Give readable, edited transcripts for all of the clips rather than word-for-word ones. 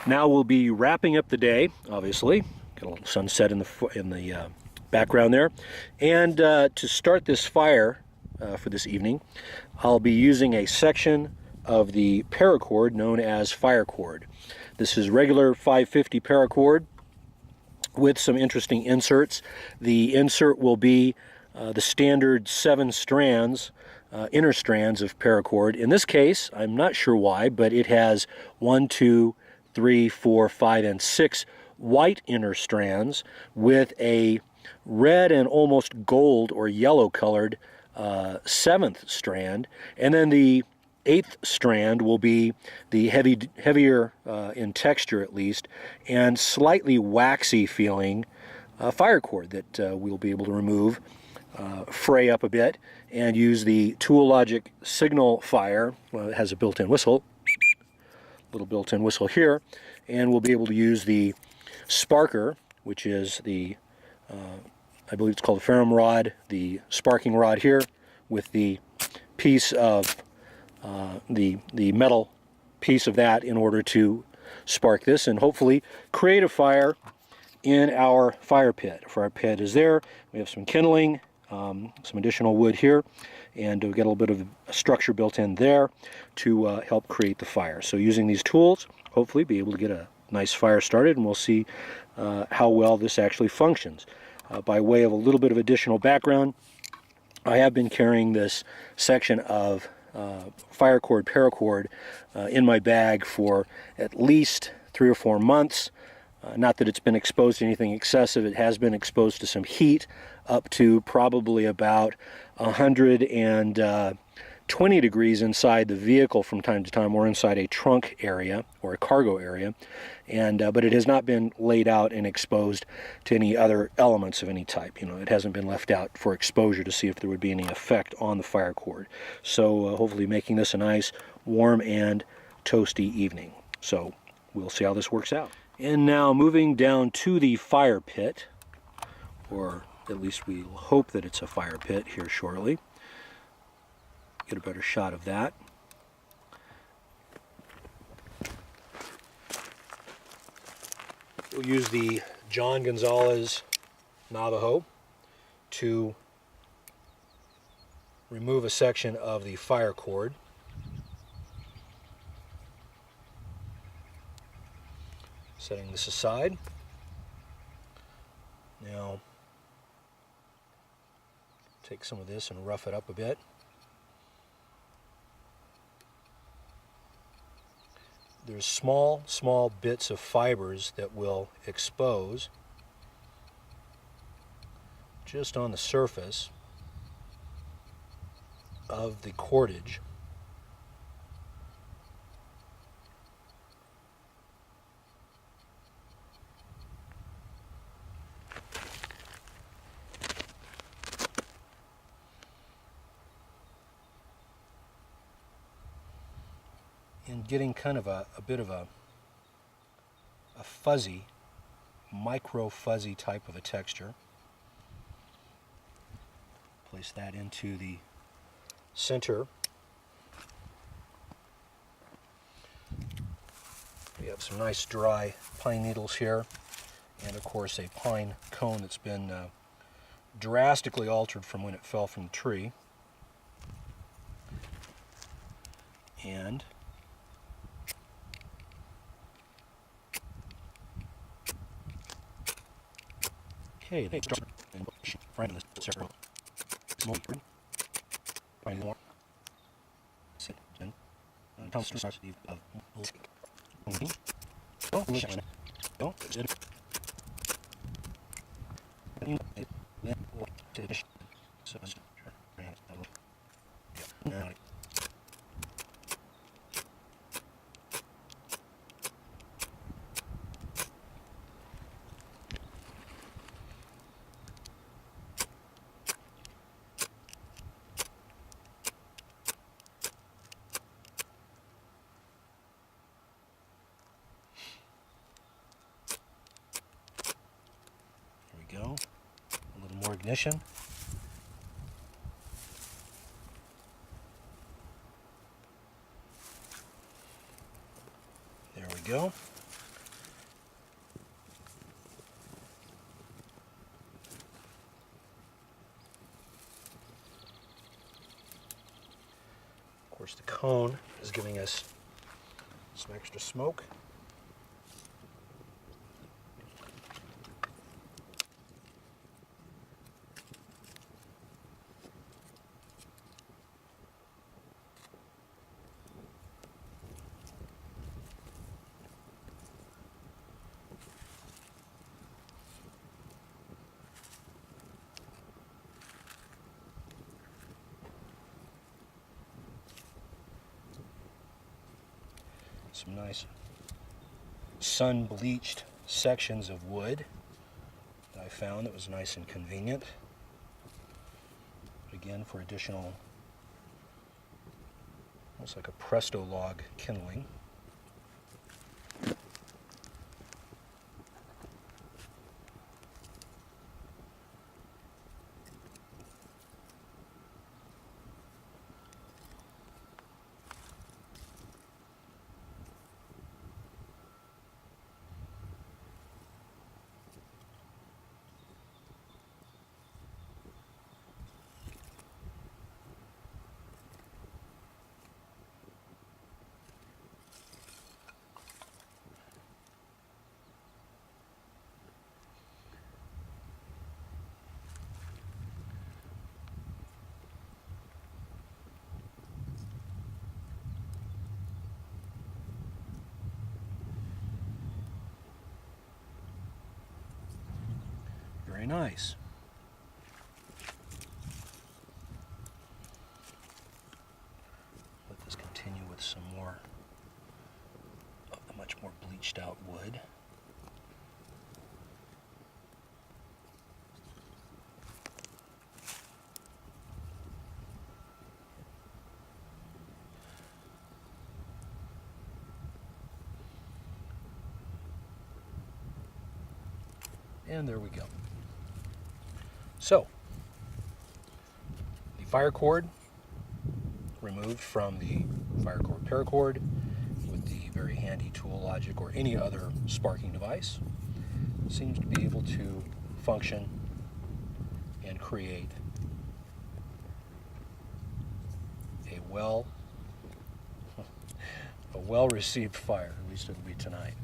Now we'll be wrapping up the day, obviously. Got a little sunset in the background there. And to start this fire for this evening, I'll be using a section of the paracord known as Firecord. This is regular 550 paracord with some interesting inserts. The insert will be the standard 7 strands, inner strands of paracord. In this case, I'm not sure why, but it has 1, 2, 3, 4, 5, and 6 white inner strands with a red and almost gold or yellow colored 7th strand, and then the 8th strand will be the heavier in texture at least, and slightly waxy feeling Firecord that we'll be able to remove, fray up a bit, and use the Tool Logic Signal Fire. Well, it has a built-in whistle, little built-in whistle here, and we'll be able to use the sparker, which is the I believe it's called a ferrum rod, the sparking rod here, with the piece of the metal piece of that in order to spark this and hopefully create a fire in our fire pit. If our pit is there, we have some kindling, some additional wood here, and we'll get a little bit of a structure built in there to help create the fire. So using these tools, hopefully be able to get a nice fire started, and we'll see how well this actually functions. By way of a little bit of additional background, I have been carrying this section of Firecord paracord in my bag for at least 3 or 4 months. Not that it's been exposed to anything excessive. It has been exposed to some heat up to probably about 120 degrees inside the vehicle from time to time, or inside a trunk area or a cargo area, and but it has not been laid out and exposed to any other elements of any type. You know, it hasn't been left out for exposure to see if there would be any effect on the Firecord. So hopefully making this a nice warm and toasty evening. So we'll see how this works out. And now moving down to the fire pit, or at least we'll hope that it's a fire pit here shortly. Get a better shot of that. We'll use the John Gonzalez Navajo to remove a section of the fire cord. Setting this aside. Now, take some of this and rough it up a bit. There's small bits of fibers that will expose just on the surface of the cordage. And getting kind of a bit of a fuzzy, micro fuzzy type of a texture. Place that into the center. We have some nice dry pine needles here, and of course a pine cone that's been drastically altered from when it fell from the tree. And okay, they start and find this several small find more. Sit and tell us of go. A little more ignition. There we go. course, the cone is giving us some extra smoke. Some nice sun-bleached sections of wood that I found that was nice and convenient. But again, for additional, almost like a Presto log kindling. Very nice. Let this continue with some more of the much more bleached out wood. And there we go. So, the Firecord removed from the Firecord paracord with the very handy tool logic or any other sparking device seems to be able to function and create a well-received fire, at least it'll be tonight.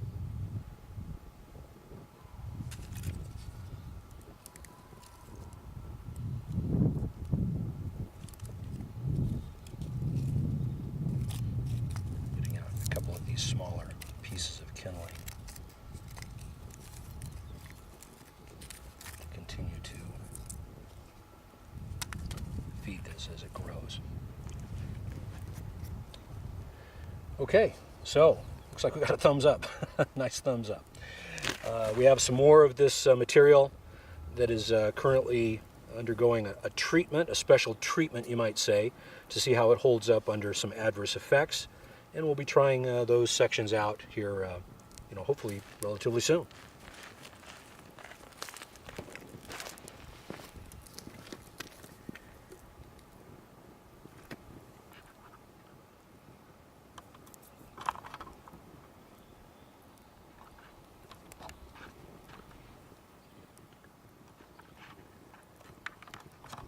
Smaller pieces of kindling. Continue to feed this as it grows. Okay, so looks like we got a thumbs up. Nice thumbs up. We have some more of this material that is currently undergoing a treatment, a special treatment you might say, to see how it holds up under some adverse effects. And we'll be trying those sections out here, hopefully relatively soon.